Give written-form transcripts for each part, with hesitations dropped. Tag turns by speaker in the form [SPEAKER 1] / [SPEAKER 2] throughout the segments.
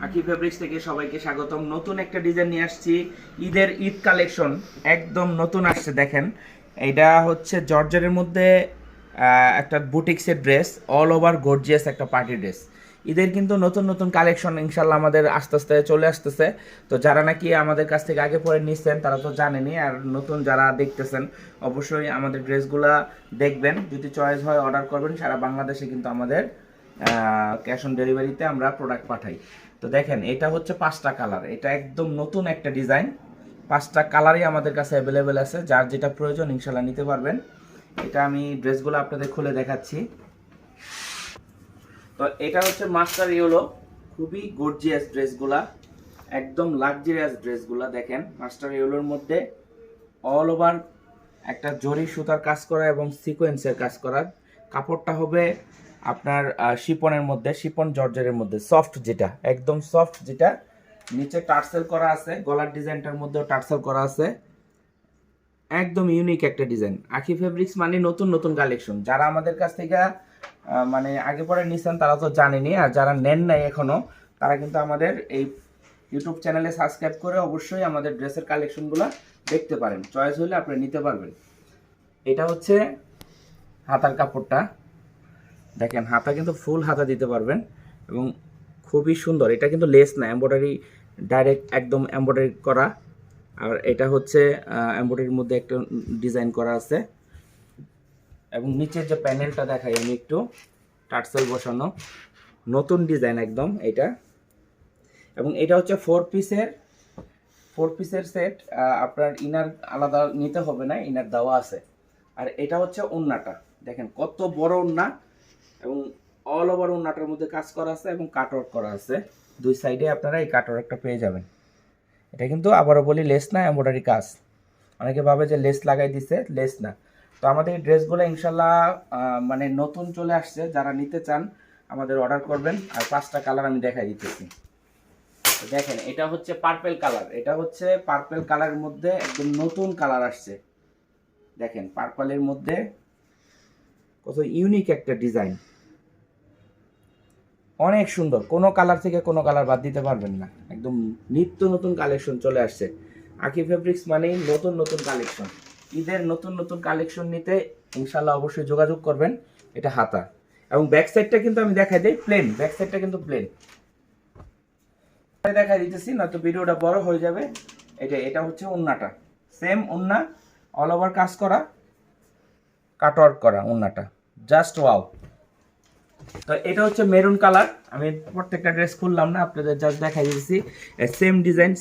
[SPEAKER 1] আকি ফেব্রিক্স থেকে সবাইকে স্বাগতম। নতুন একটা ডিজাইন নিয়ে আসছি, ঈদ কালেকশন একদম নতুন আসছে। দেখেন, এটা হচ্ছে জর্জের মধ্যে একটা বুটিক্সের ড্রেস, অল ওভার গর্জিয়াস একটা পার্টি ড্রেস। ঈদের কিন্তু নতুন নতুন কালেকশন ইনশাল্লাহ আমাদের আস্তে আস্তে চলে আসতেছে। তো যারা নাকি আমাদের কাছ থেকে আগে পরে নিচ্ছেন তারা তো জানেনই, আর নতুন যারা দেখতেছেন অবশ্যই আমাদের ড্রেসগুলা দেখবেন, যদি চয়েস হয় অর্ডার করবেন। সারা বাংলাদেশে কিন্তু আমাদের ক্যাশ অন ডেলিভারিতে আমরা প্রোডাক্ট পাঠাই। তো দেখেন, এটা হচ্ছে 5টা কালার, এটা একদম নতুন একটা ডিজাইন। 5টা কালারই আমাদের কাছে অ্যাভেলেবেল আছে, যার যেটা প্রয়োজন ইনশাল্লাহ নিতে পারবেন। এটা আমি ড্রেসগুলো আপনাদের খুলে দেখাচ্ছি। তো এটা হচ্ছে মাস্টার ইয়েলো, খুবই গর্জিয়াস ড্রেসগুলা, একদম লাক্সারিয়াস ড্রেসগুলা। দেখেন, মাস্টার ইয়েলোর মধ্যে অল ওভার একটা জরি সুতার কাজ করা এবং সিকোয়েন্সের কাজ করা। কাপড়টা হবে আপনার শিপনের মধ্যে, শিপন জর্জের মধ্যে, সফট যেটা, একদম সফট যেটা। নিচে টার্সেল করা আছে, গলার ডিজাইনটার মধ্যেও টার্সেল করা আছে। একদম ইউনিক একটা ডিজাইন। আকি ফেব্রিক্স মানে নতুন নতুন কালেকশন। যারা আমাদের কাছ থেকে মানে আগে পরে নিছেন তারা তো জানেনই, আর যারা নেন নাই এখনো তারা কিন্তু আমাদের এই ইউটিউব চ্যানেলে সাবস্ক্রাইব করে অবশ্যই আমাদের ড্রেসের কালেকশনগুলো দেখতে পারেন। চয়েস হলে আপনি নিতে পারবেন। এটা হচ্ছে হাতার কাপড়টা, দেখেন হাতা কিন্তু ফুল হাতা দিতে পারবেন এবং খুবই সুন্দর। এটা কিন্তু লেস না, এমব্রয়ডারি, ডাইরেক্ট একদম এমব্রয়ডারি করা। আর এটা হচ্ছে এমব্রয়ডারির মধ্যে একটা ডিজাইন করা আছে এবং নিচের যে প্যানেলটা দেখাই আমি একটু, টার্সেল বসানো, নতুন ডিজাইন একদম এটা। এবং এটা হচ্ছে 4 পিসের সেট। আপনার ইনার আলাদা নিতে হবে না, ইনার দেওয়া আছে। আর এটা হচ্ছে ওড়নাটা, দেখেন কত বড় ওড়না এবং অল ওভার ওড়নাটার মধ্যে কাজ করা আছে এবং কাটওয়ার্ক করা আছে। দুই সাইডে আপনারা এই কাটওয়ার্কটা পেয়ে যাবেন। এটা কিন্তু আবারও বলি লেস না, এমব্রয়ডারি কাজ। অনেকে ভাবে যে লেস লাগাই দিছে, লেস না। তো আমাদের এই ড্রেসগুলো ইনশাল্লাহ মানে নতুন চলে আসছে, যারা নিতে চান আমাদের অর্ডার করবেন। আর 5টা কালার আমি দেখাই দিতেছি। তো দেখেন, এটা হচ্ছে পার্পেল কালার, এটা হচ্ছে পার্পেল কালারের মধ্যে একদম নতুন কালার আসছে। দেখেন পার্পলের মধ্যে কত ইউনিক একটা ডিজাইন, অনেক সুন্দর। কোনো কালার থেকে কোনো কালার বাদ দিতে পারবেন না, একদম নিত্য নতুন কালেকশন চলে আসছে। আকি ফেব্রিক্স মানেই নতুন নতুন কালেকশন। ঈদের নতুন নতুন কালেকশন নিতে ইনশাল্লাহ অবশ্যই যোগাযোগ করবেন। এটা হাতা এবং ব্যাক সাইডটা কিন্তু আমি দেখাই দিই, প্লেন। ব্যাক সাইডটা কিন্তু প্লেন দেখাই দিতেছি, নয়তো ভিডিওটা বড় হয়ে যাবে। এটা হচ্ছে ওড়নাটা, সেম ওড়না, অল ওভার কাজ করা, কাটওয়ার্ক করা ওড়নাটা, জাস্ট ওয়াও। তো এটা হচ্ছে মেরুন কালার। আমি প্রত্যেকটা ড্রেস খুললাম না, আপনাদের জাস্ট দেখাই দিয়েছি। সেম ডিজাইন,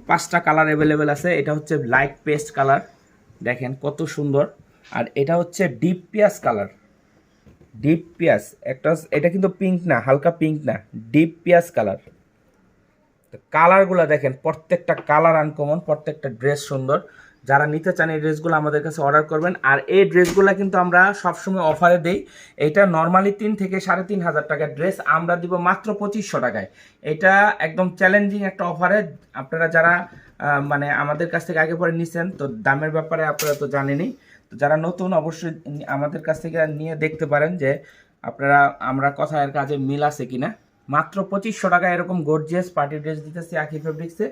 [SPEAKER 1] 5টা কালার অ্যাভেলেবেল আছে। এটা হচ্ছে লাইট পেস্ট কালার, দেখেন কত সুন্দর। আর এটা হচ্ছে ডিপ পিয়াস কালার, ডিপ পিয়াস একটা। এটা কিন্তু পিঙ্ক না, হালকা পিঙ্ক না, ডিপ পিয়াস কালার। কালারগুলো দেখেন, প্রত্যেকটা কালার আনকমন, প্রত্যেকটা ড্রেস সুন্দর। যারা নিতে চান এই ড্রেসগুলো আমাদের কাছে অর্ডার করবেন। আর এই ড্রেসগুলো কিন্তু আমরা সবসময় অফারে দেই। এটা নর্মালি 3 থেকে 3,500 টাকার ড্রেস আমরা দিব মাত্র 2500 টাকায়। এটা একদম চ্যালেঞ্জিং একটা অফারে। আপনারা যারা মানে আমাদের কাছ থেকে আগে পরে নিছেন, তো দামের ব্যাপারে আপনারা তো জানেনই। তো যারা নতুন অবশ্যই আমাদের কাছ থেকে নিয়ে দেখতে পারেন যে আপনারা আমরা কথার কাজে মিল আছে কিনা। মাত্র 2500 টাকা এরকম গর্জিয়াস পার্টি ড্রেস দিতেছি আকি ফেব্রিক্সে।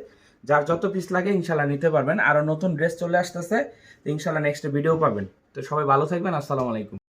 [SPEAKER 1] যার যত পিস লাগে ইনশাল্লাহ নিতে পারবেন। আরও নতুন ড্রেস চলে আসতেছে, তো ইনশাল্লাহ নেক্সট ভিডিও পাবেন। তো সবাই ভালো থাকবেন, আসসালামু আলাইকুম।